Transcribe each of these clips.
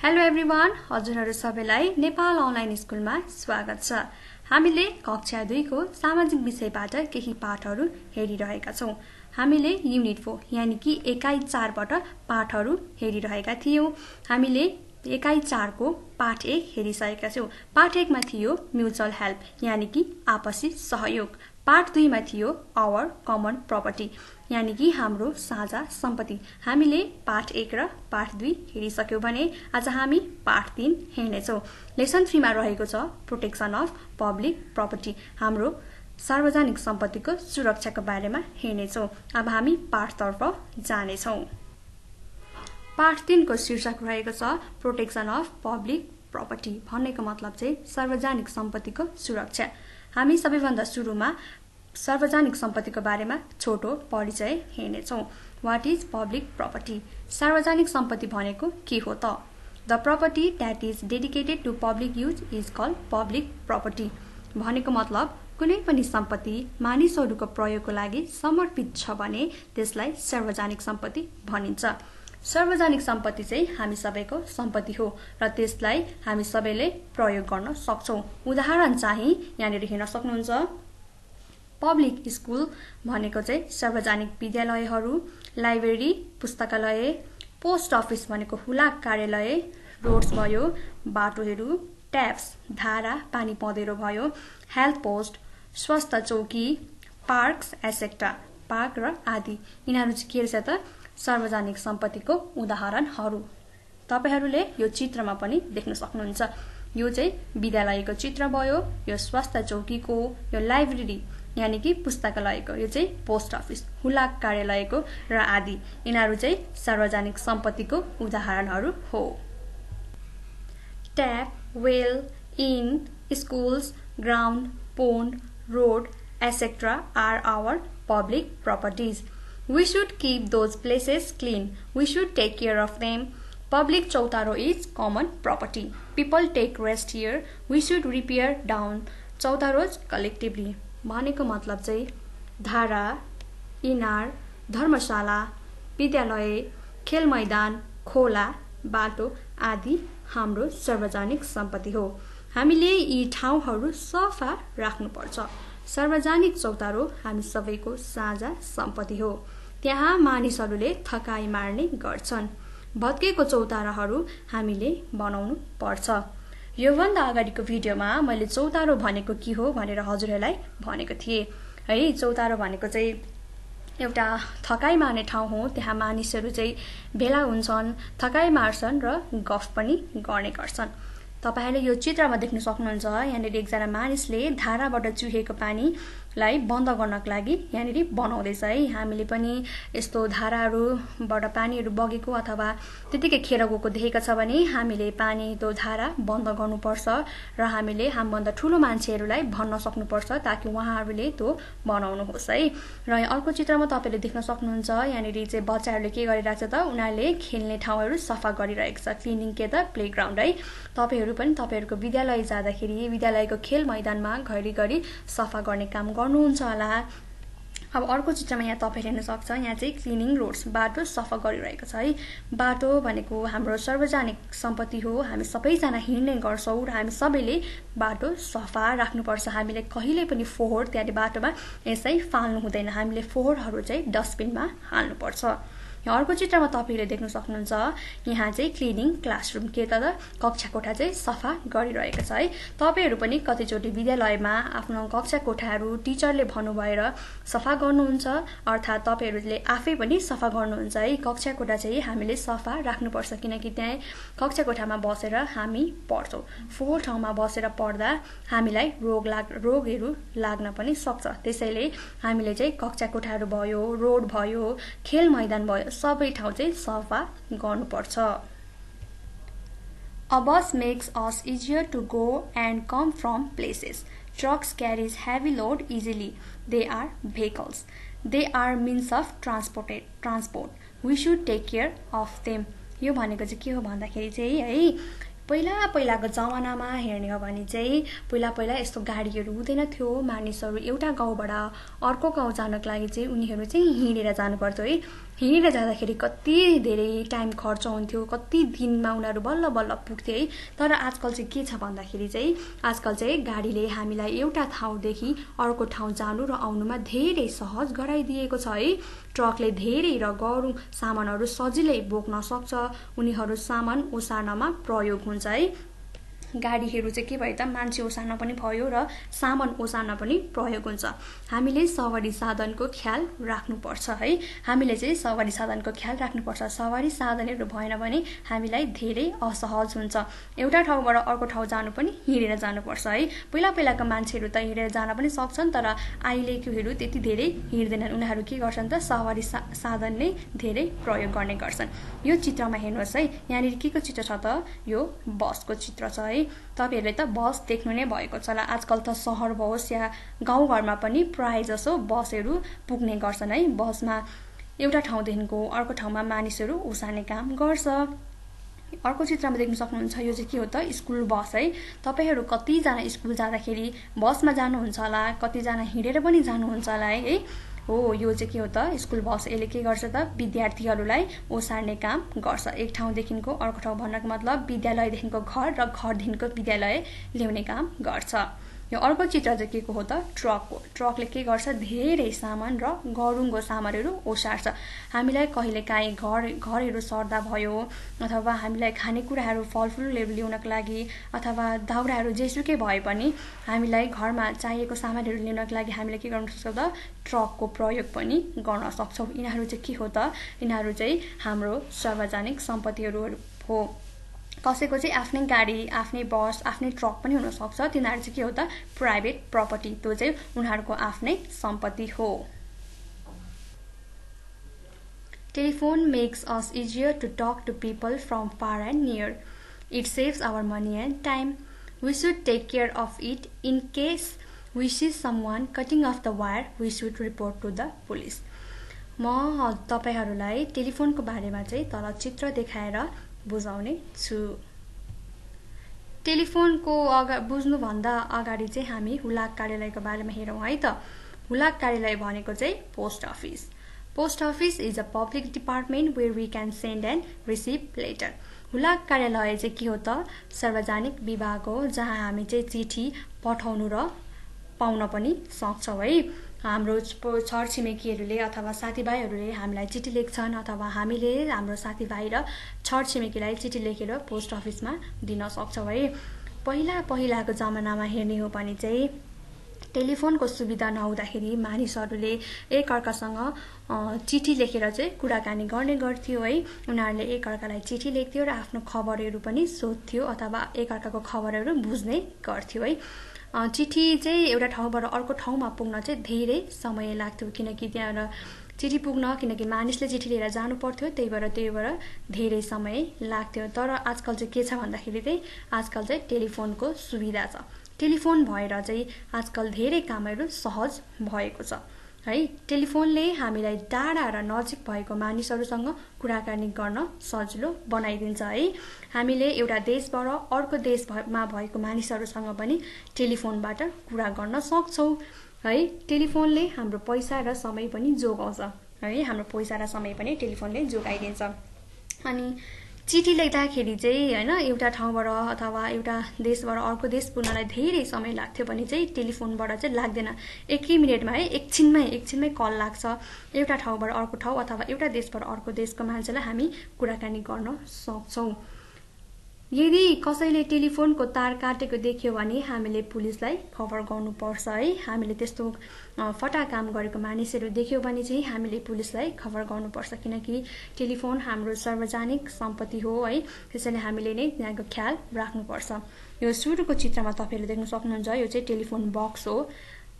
Hello everyone, हजुरहरू सबैलाई Nepal online स्कुलमा स्वागत छ। हामीले कक्षा 2 को सामाजिक विषयबाट केही पाठहरू हेरिरहेका छौं। हामीले युनिट 4 यानी कि एकाइ 4 बाट पाठहरू हेरिरहेका थियौं। हामीले एकाइ 4 को पाठ 1 हेरिसकेका छौं। पाठ 1 मा थियो म्युचुअल हेल्प यानी कि आपसी सहयोग। पाठ 2 मा थियो आवर कमन प्रपर्टी यानी कि हाम्रो साझा सम्पत्ति। हामीले पाठ 1 र पाठ 2 हेरिसक्यौं भने आज हामी पाठ 3 हेर्नेछौं। लेसन 3 मा रहेको छ प्रोटेक्सन अफ पब्लिक प्रपर्टी, हाम्रो सार्वजनिक सम्पत्तिको सुरक्षाको बारेमा हेर्नेछौं। अब हामी पाठतर्फ जानेछौं। पाठ 3 को शीर्षक रहेको छ प्रोटेक्सन अफ पब्लिक प्रपर्टी। भन्नेको मतलब चाहिँ सार्वजनिक सम्पत्तिको सुरक्षा। हामी सबैभन्दा सुरुमा सार्वजनिक सम्पत्तिको बारेमा छोटो परिचय हेर्नेछौं। What is public property? सार्वजनिक सम्पत्ति भनेको के हो त? The property that is dedicated to public use is called public property. भनेको मतलब कुनै पनि सम्पत्ति मानिसहरूको प्रयोगको लागि समर्पित छ भने त्यसलाई सार्वजनिक सम्पत्ति भनिन्छ। सार्वजनिक सम्पत्ति चाहिँ हामी सबैको सम्पत्ति हो र त्यसलाई हामी सबैले प्रयोग गर्न सक्छौं। उदाहरण चाहिँ यहाँनिर हेर्न सक्नुहुन्छ। पब्लिक स्कुल भनेको चाहिँ सार्वजनिक विद्यालयहरू, लाइब्रेरी पुस्तकालय, पोस्ट अफिस भनेको हुलाक कार्यालय, रोड्स भयो बाटोहरू, ट्याप्स धारा पानी पँधेरो भयो, हेल्थ पोस्ट, स्वास्थ्य चौकी, पार्क्स एसेक्ट्रा, पार्क र आदि। यिनीहरू चाहिँ के रहेछ त? सार्वजनिक सम्पत्तिको उदाहरणहरू। तपाईहरूले यो चित्रमा पनि देख्न सक्नुहुन्छ। यो चाहिँ विद्यालयको चित्र भयो, यो स्वास्थ्य चौकीको, यो लाइब्रेरी यानी कि पुस्तकालयको, यो चाहिँ पोस्ट अफिस हुलाक कार्यालयको र आदि। यिनीहरू चाहिँ सार्वजनिक सम्पत्तिको उदाहरणहरू हो। Tap, well, in, schools, ground, pond, road etcetera are our public properties. We should keep those places clean. We should take care of them. Public चौतारो is common property. People take rest here. We should repair down चौतारोज collectively. भनेको मतलब चाहिँ धारा, इनार, धर्मशाला, विद्यालय, खेल मैदान, खोला, बाटो आदि हाम्रो सार्वजनिक सम्पत्ति हो। हामीले यी ठाउँहरू सफा राख्नुपर्छ। सार्वजनिक चौतारो हामी सबैको साझा सम्पत्ति हो। त्यहाँ मानिसहरूले थकाइ मार्ने गर्छन्। भत्केको चौताराहरू हामीले बनाउनु पर्छ। योभन्दा अगाडिको भिडियोमा मैले चौतारो भनेको के हो भनेर हजुरहरूलाई भनेको थिएँ है। चौतारो भनेको चाहिँ एउटा थकाइ मार्ने ठाउँ हो। त्यहाँ मानिसहरू चाहिँ भेला हुन्छन्, थकाइ मार्छन् र गफ पनि गर्ने गर्छन्। तपाईहरूले यो चित्रमा देख्न सक्नुहुन्छ। यहाँनिर एकजना मानिसले धाराबाट चुहेको पानीलाई बन्द गर्नको लागि यहाँनिर बनाउँदैछ है। हामीले पनि यस्तो धाराहरूबाट पानीहरू बगेको अथवा त्यतिकै खेर गएको देखेको छ भने हामीले पानी त्यो धारा बन्द गर्नुपर्छ र हामीले हामीभन्दा ठुलो मान्छेहरूलाई भन्न सक्नुपर्छ ताकि उहाँहरूले त्यो बनाउनुहोस् है। र अर्को चित्रमा तपाईँले देख्न सक्नुहुन्छ। यहाँनिर चाहिँ बच्चाहरूले के गरिरहेको छ त? उनीहरूले खेल्ने ठाउँहरू सफा गरिरहेको छ। क्लिनिङ के त? प्लेग्राउन्ड है। तपाईहरू पनि तपाईहरुको विद्यालय जाँदाखेरि विद्यालयको खेल मैदानमा घरिघरि सफा गर्ने काम गर्नुहुन्छ होला। अब अर्को चित्रमा यहाँ तपाईले हेर्न सक्छ। यहाँ चाहिँ क्लिनिङ रोड्स, बाटो सफा गरिरहेको छ है। बाटो भनेको हाम्रो सार्वजनिक सम्पत्ति हो। हामी सबैजना हिँड्ने गर्छौं र हामी सबैले बाटो सफा राख्नुपर्छ। हामीले कहिले पनि फोहोर त्यहाँ बाटोमा यसै फाल्नु हुँदैन। हामीले फोहोरहरू चाहिँ डस्टबिनमा हाल्नुपर्छ। अर्को चित्रमा तपाईले देख्न सक्नुहुन्छ। यहाँ चाहिँ क्लिनिङ क्लासरुम के त? कक्षा कोठा चाहिँ सफा गरिरहेको छ है। तपाईहरु पनि कतिचोटी विद्यालयमा आफ्नो कक्षा कोठाहरू टिचरले भन्नु भएर सफा गर्नुहुन्छ अर्थात तपाईहरुले आफै पनि सफा गर्नुहुन्छ है। कक्षा कोठा चाहिँ हामीले सफा राख्नुपर्छ किनकि त्यहाँ कक्षा कोठामा बसेर हामी पढ्छौं। फोहोर ठाउँमा बसेर पढ्दा हामीलाई रोगहरू लाग्न पनि सक्छ। त्यसैले हामीले चाहिँ कक्षा कोठाहरू भयो, रोड भयो, खेल मैदान भयो, सबै ठाउँ चाहिँ सफा गर्नुपर्छ। A bus makes us easier to go and come from places. Trucks carries heavy load easily. They are vehicles. They are means of transport. We should take care of them. यो भनेको चाहिँ के हो भन्दाखेरि चाहिँ है पहिलाको जमानामा हेर्ने हो भने चाहिँ पहिला यस्तो गाडीहरू हुँदैन थियो। मानिसहरू एउटा गाउँबाट अर्को गाउँ जानको लागि चाहिँ उनीहरू चाहिँ हिँडेर जानुपर्थ्यो है। हिँडेर जाँदाखेरि कति धेरै टाइम खर्च हुन्थ्यो, कति दिनमा उनीहरू बल्ल बल्ल पुग्थे है। तर आजकल चाहिँ के छ भन्दाखेरि चाहिँ आजकल चाहिँ गाडीले हामीलाई एउटा ठाउँदेखि अर्को ठाउँ जानु र आउनुमा धेरै सहज गराइदिएको छ है। ट्रकले धेरै र गह्रौँ सामानहरू सजिलै बोक्न सक्छ, उनीहरू सामान ओसार्नमा प्रयोग हुन्छ है। गाडीहरू चाहिँ के भयो त मान्छे ओसार्न पनि भयो र सामान ओसार्न पनि प्रयोग हुन्छ। हामीले सवारी साधनको ख्याल राख्नुपर्छ है। हामीले चाहिँ सवारी साधनको ख्याल राख्नुपर्छ। सवारी साधनहरू भएन भने हामीलाई धेरै असहज हुन्छ। एउटा ठाउँबाट अर्को ठाउँ जानु पनि हिँडेर जानुपर्छ है। पहिलाको मान्छेहरू त हिँडेर जान पनि सक्छन्, तर अहिलेकोहरू त्यति धेरै हिँड्दैनन्। उनीहरू के गर्छन् त सवारी साधन नै धेरै प्रयोग गर्ने गर्छन्। यो चित्रमा हेर्नुहोस् है, यहाँनिर के को चित्र छ त? यो बसको चित्र छ है। तपाईहरुले त बस देख्नु नै भएको छ होला। आजकल त शहर होस् या गाउँघरमा पनि प्राय जसो बसहरू पुग्ने गर्छन् है। बसमा एउटा ठाउँदेखिको अर्को ठाउँमा मानिसहरू ओसार्ने काम गर्छ। अर्को चित्रमा देख्न सक्नुहुन्छ, यो चाहिँ के हो त? स्कुल बस है। तपाईहरु कतिजना स्कुल जाँदाखेरि बसमा जानुहुन्छ होला, कतिजना हिँडेर पनि जानुहुन्छ होला है। हो, यो चाहिँ के हो त? School bus. यसले के गर्छ त? विद्यार्थीहरूलाई ओसार्ने काम गर्छ। एक ठाउँदेखिको अर्को ठाउँ भन्नको मतलब विद्यालयदेखिको घर र घरदेखिको विद्यालय ल्याउने काम गर्छ। यो अर्को चित्र चाहिँ के को हो त? ट्रक हो। ट्रकले के गर्छ? धेरै सामान र गह्रुङ्गो सामानहरू ओसार्छ। हामीलाई कहिलेकाहीँ घरहरू सर्दा भयो, अथवा हामीलाई खानेकुराहरू फलफुलहरू ल्याउनको लागि, अथवा दाउराहरू जेसुकै भए पनि हामीलाई घरमा चाहिएको सामानहरू ल्याउनको लागि हामीले के गर्न सक्छौँ त? ट्रकको प्रयोग पनि गर्न सक्छौँ। यिनीहरू चाहिँ के हो त? यिनीहरू चाहिँ हाम्रो सार्वजनिक सम्पत्तिहरू हो। कसैको चाहिँ आफ्नै गाडी, आफ्नै बस, आफ्नै ट्रक पनि हुन सक्छ। तिनीहरू चाहिँ के हो त? Private property. त्यो चाहिँ उनीहरूको आफ्नै सम्पत्ति हो। Telephone makes us easier to talk to people from far and near. It saves our money and time. We should take care of it. In case we see someone cutting off the wire, we should report to the police. म तपाईहरुलाई टेलिफोनको बारेमा चाहिँ तल चित्र देखाएर बुझाउने छु। टेलिफोनको बुझ्नु भन्दा अगाडि चाहिँ हामी हुलाक कार्यालयको बारेमा हेरौँ है त। हुलाक कार्यालय भनेको चाहिँ post office. Post office is a public department where we can send and receive letter. हुलाक कार्यालय चाहिँ के हो त? सार्वजनिक विभाग हो, जहाँ हामी चाहिँ चिठी पठाउनु र पाउन पनि सक्छौँ है। हाम्रो छरछिमेकीहरूले अथवा साथीभाइहरूले हामीलाई चिठी लेख्छन्, अथवा हामीले हाम्रो साथीभाइ र छरछिमेकीलाई चिठी लेखेर पोस्ट अफिसमा दिन सक्छौँ है। पहिलाको जमानामा हेर्ने हो भने चाहिँ टेलिफोनको सुविधा नहुँदाखेरि मानिसहरूले एकअर्कासँग चिठी लेखेर चाहिँ कुराकानी गर्ने गर्थ्यो है। उनीहरूले एकअर्कालाई चिठी लेख्थ्यो र आफ्नो खबरहरू पनि सोध्थ्यो, अथवा एकअर्काको खबरहरू बुझ्ने गर्थ्यो है। चिठी चाहिँ एउटा ठाउँबाट अर्को ठाउँमा पुग्न चाहिँ धेरै समय लाग्थ्यो, किनकि त्यहाँ चिठी पुग्न, किनकि मानिसले चिठी लिएर जानु पर्थ्यो, त्यहीबाट धेरै समय लाग्थ्यो। तर आजकल चाहिँ के छ भन्दाखेरि चाहिँ आजकल चाहिँ टेलिफोनको सुविधा छ। टेलिफोन भएर चाहिँ आजकल धेरै कामहरू सहज भएको छ है। टेलिफोनले हामीलाई टाढा र नजिक भएको मानिसहरूसँग कुराकानी गर्न सजिलो बनाइदिन्छ है। हामीले एउटा देशबाट अर्को देशमा भएको मानिसहरूसँग पनि टेलिफोनबाट कुरा गर्न सक्छौँ है। टेलिफोनले हाम्रो पैसा र समय पनि जोगाउँछ है। हाम्रो पैसा र समय पनि टेलिफोनले जोगाइदिन्छ। अनि चिठी लेख्दाखेरि चाहिँ हैन, एउटा ठाउँबाट अथवा एउटा देशबाट अर्को देश पुग्नलाई धेरै समय लाग्थ्यो भने चाहिँ टेलिफोनबाट चाहिँ लाग्दैन। एकै मिनेटमा है, एकछिनमै कल लाग्छ। एउटा ठाउँबाट अर्को ठाउँ अथवा एउटा देशबाट अर्को देशको मान्छेलाई हामी कुराकानी गर्न सक्छौँ। यदि कसैले टेलिफोनको तार काटेको देख्यो भने हामीले पुलिसलाई खबर गर्नुपर्छ है। हामीले त्यस्तो फटा काम गरेको मानिसहरू देख्यो भने चाहिँ हामीले पुलिसलाई खबर गर्नुपर्छ, किनकि टेलिफोन हाम्रो सार्वजनिक सम्पत्ति हो है। त्यसैले हामीले नै यहाँको ख्याल राख्नुपर्छ। यो सुरुको चित्रमा तपाईहरुले देख्न सक्नुहुन्छ, यो चाहिँ टेलिफोन बक्स हो।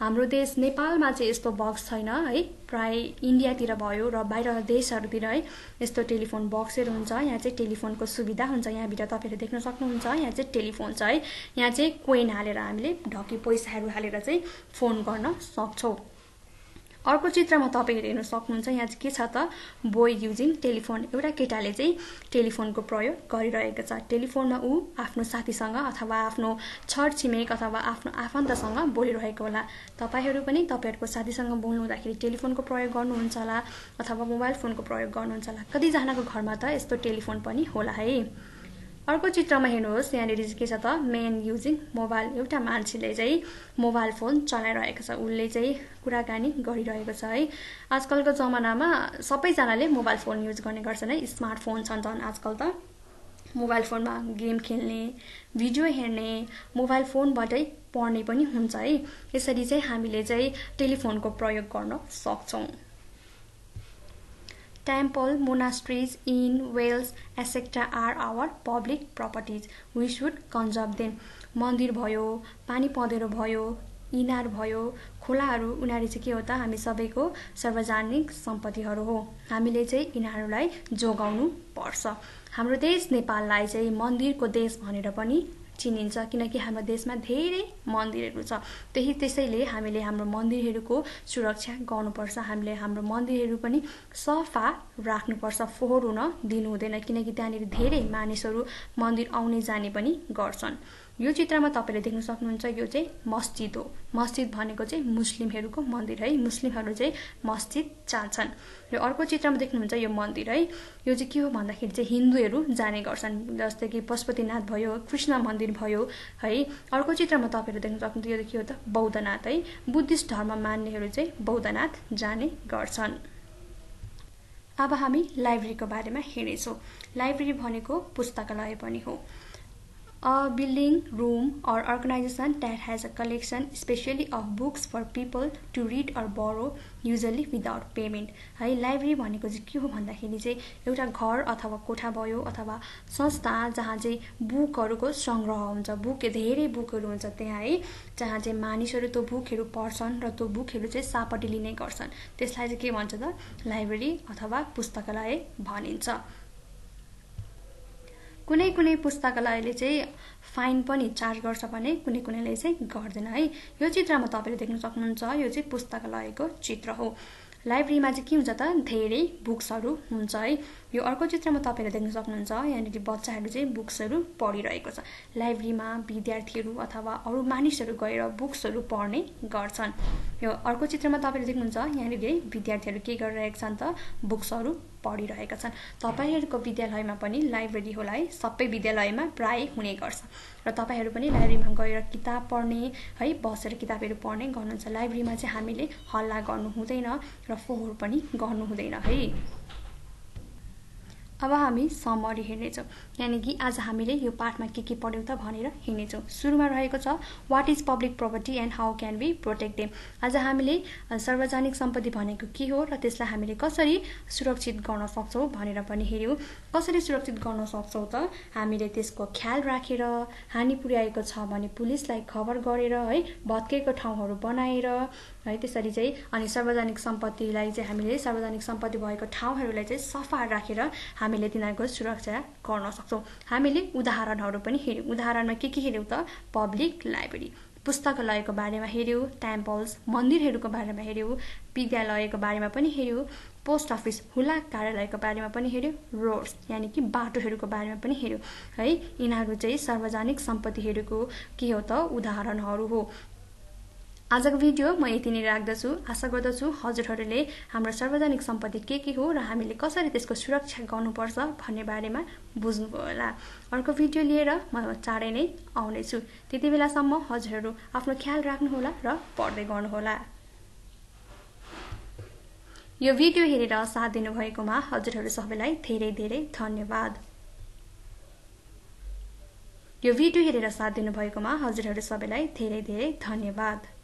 हाम्रो देश नेपालमा चाहिँ यस्तो बक्स छैन है। प्राय इन्डियातिर भयो र बाहिर देशहरुतिर है यस्तो टेलिफोन बक्सहरु हुन्छ। यहाँ चाहिँ टेलिफोनको सुविधा हुन्छ। यहाँ भित्र तपाईहरुले देख्न सक्नुहुन्छ, यहाँ चाहिँ टेलिफोन छ है। यहाँ चाहिँ कोइन हालेर हामीले ढकी पैसाहरु हालेर चाहिँ फोन गर्न सक्छौं। अर्को चित्रमा तपाईहरु हेर्न सक्नुहुन्छ यहाँ चाहिँ के छ त बोय युजिङ टेलिफोन एउटा केटाले चाहिँ टेलिफोनको प्रयोग गरिरहेको छ टेलिफोनमा उ आफ्नो साथीसँग अथवा आफ्नो छरछिमेक अथवा आफ्नो आफन्तसँग बोलिरहेको होला तपाईहरु पनि तपाईहरुको साथीसँग बोल्नु हुँदाखेरि टेलिफोनको प्रयोग गर्नुहुन्छ होला अथवा मोबाइल फोनको प्रयोग गर्नुहुन्छ होला कति जनाको घरमा त यस्तो टेलिफोन पनि होला है अर्को चित्रमा हेर्नुहोस् यहाँनिर के छ त मेन युजिङ मोबाइल एउटा मान्छेले चाहिँ मोबाइल फोन चलाइरहेको छ उले चाहिँ कुराकानी गरिरहेको छ है आजकलको जमानामा सबैजनाले मोबाइल फोन युज गर्ने गर्छन् है स्मार्टफोन छन् झन् आजकल त मोबाइल फोनमा गेम खेल्ने भिडियो हेर्ने मोबाइल फोनबाटै पढ्ने पनि हुन्छ है यसरी चाहिँ हामीले चाहिँ टेलिफोनको प्रयोग गर्न सक्छौं Temple, monasteries, inns, wells, etc. are our public properties. We should conserve them. मन्दिर भयो, पानी पँधेरो भयो, इनार भयो, खोलाहरू उनीहरु चाहिँ के हो त हामी सबैको सार्वजनिक सम्पत्तिहरू हो। हामीले चाहिँ इनारहरूलाई जोगाउनु पर्छ। हाम्रो देश नेपाललाई चाहिँ मन्दिरको देश भनेर पनि चिनिन्छ किनकि हाम्रो देशमा धेरै मन्दिरहरू छ त्यसैले हामीले हाम्रो मन्दिरहरूको सुरक्षा गर्नुपर्छ हामीले हाम्रो मन्दिरहरू पनि सफा राख्नुपर्छ फोहोर हुन दिनु हुँदैन किनकि त्यहाँनिर धेरै मानिसहरू मन्दिर आउने जाने पनि गर्छन् यो चित्रमा तपाईले देख्न सक्नुहुन्छ यो चाहिँ मस्जिद हो मस्जिद भनेको चाहिँ मुस्लिमहरूको मन्दिर है मुस्लिमहरू चाहिँ मस्जिद जान्छन् यो अर्को चित्रमा देख्नुहुन्छ यो मन्दिर है यो चाहिँ के हो भन्दाखेरि चाहिँ हिन्दूहरू जाने गर्छन् जस्तै कि पशुपतिनाथ भयो कृष्ण मन्दिर भयो है अर्को चित्रमा तपाईले देख्न सक्नुहुन्छ यो के हो त बौद्धनाथ है बुद्धिस्ट धर्म मान्नेहरू चाहिँ बौद्धनाथ जाने गर्छन् अब हामी लाइब्रेरीको बारेमा हेर्नेछौं लाइब्रेरी भनेको पुस्तकालय पनि हो A building, room or organization that has a collection especially of books for people to read or borrow usually without payment. है लाइब्रेरी भनेको चाहिँ के हो भन्दाखेरि चाहिँ एउटा घर अथवा कोठा भयो अथवा संस्था जहाँ चाहिँ बुकहरुको संग्रह हुन्छ बुक धेरै बुकहरु हुन्छ त्यहाँ है जहाँ चाहिँ मानिसहरु त्यो बुकहरु पढ्छन् र त्यो बुकहरु चाहिँ सापटी लिने गर्छन् त्यसलाई चाहिँ के भन्छ त लाइब्रेरी अथवा पुस्तकालय भनिन्छ कुनै कुनै पुस्तकालयले चाहिँ फाइन पनि चार्ज गर्छ भने कुनै कुनैले चाहिँ गर्दैन है यो चित्रमा तपाईले देख्न सक्नुहुन्छ यो चाहिँ पुस्तकालयको चित्र हो लाइब्रेरीमा चाहिँ के हुन्छ त धेरै बुक्सहरु हुन्छ है यो अर्को चित्रमा तपाईले देख्न सक्नुहुन्छ यहाँनिर बच्चाहरु चाहिँ बुक्सहरु पढिरहेको छ लाइब्रेरीमा विद्यार्थीहरु अथवा अरु मानिसहरु गएर बुक्सहरु पढ्ने गर्छन् यो अर्को चित्रमा तपाईले देख्नुहुन्छ यहाँनिर विद्यार्थीहरु के गरिरहेका छन् त बुक्सहरु पढिरहेका छन् तपाईहरुको विद्यालयमा पनि लाइब्रेरी होला है सबै विद्यालयमा प्राय हुने गर्छ र तपाईहरु पनि लाइब्रेरीमा गएर किताब पढ्ने है बसेर किताबहरु पढ्ने गर्नुहुन्छ लाइब्रेरीमा चाहिँ हामीले हल्ला गर्नु हुँदैन र फोहोर पनि गर्नु हुँदैन है अब हामी समरी हेर्नेछौं यानी कि आज हामीले यो पाठमा के पढ्यौ त भनेर हेर्नेछौं सुरुमा रहेको छ what is public property and how can we protect them आज हामीले सार्वजनिक सम्पत्ति भनेको के हो र त्यसलाई हामीले कसरी सुरक्षित गर्न सक्छौं भनेर पनि हेर्यौ कसरी सुरक्षित गर्न सक्छौं त हामीले त्यसको ख्याल राखेर हानि पुर्याएको छ भने पुलिसलाई खबर गरेर है भत्केको ठाउँहरु बनाएर है त्यसरी चाहिँ अनि सार्वजनिक सम्पत्तिलाई चाहिँ हामीले सार्वजनिक सम्पत्ति भएको ठाउँहरुलाई चाहिँ सफा राखेर हामीले तिनीहरुको सुरक्षा गर्न सक्छौं हामीले उदाहरणहरु पनि हेर्यौ उदाहरणमा के हेर्यौ त पब्लिक लाइब्रेरी पुस्तकालयको बारेमा हेर्यौ टेम्पल्स मन्दिरहरुको बारेमा हेर्यौ विद्यालयको बारेमा पनि हेर्यौ पोस्ट अफिस हुला कार्यालयको बारेमा पनि हेर्यौ रोड्स यानी कि बाटोहरुको बारेमा पनि हेर्यौ है यिनीहरु चाहिँ सार्वजनिक सम्पत्तिहरुको के हो त उदाहरणहरु हो आजको भिडियो म यति नै राख्दछु आशा गर्दछु हजुरहरुले हाम्रो सार्वजनिक सम्पत्ति के हो र हामीले कसरी त्यसको सुरक्षा गर्नुपर्छ भन्ने बारेमा बुझ्नुभयो होला अर्को भिडियो लिएर म चाँडै नै आउने छु त्यतिबेलासम्म हजुरहरु आफ्नो ख्याल राख्नु होला र पढ्दै गर्नु होला यो भिडियो हेरेर साथ दिनु भएकोमा हजुरहरु सबैलाई धेरै धेरै धन्यवाद यो भिडियो हेरेर साथ दिनु भएकोमा हजुरहरु सबैलाई धेरै धेरै धन्यवाद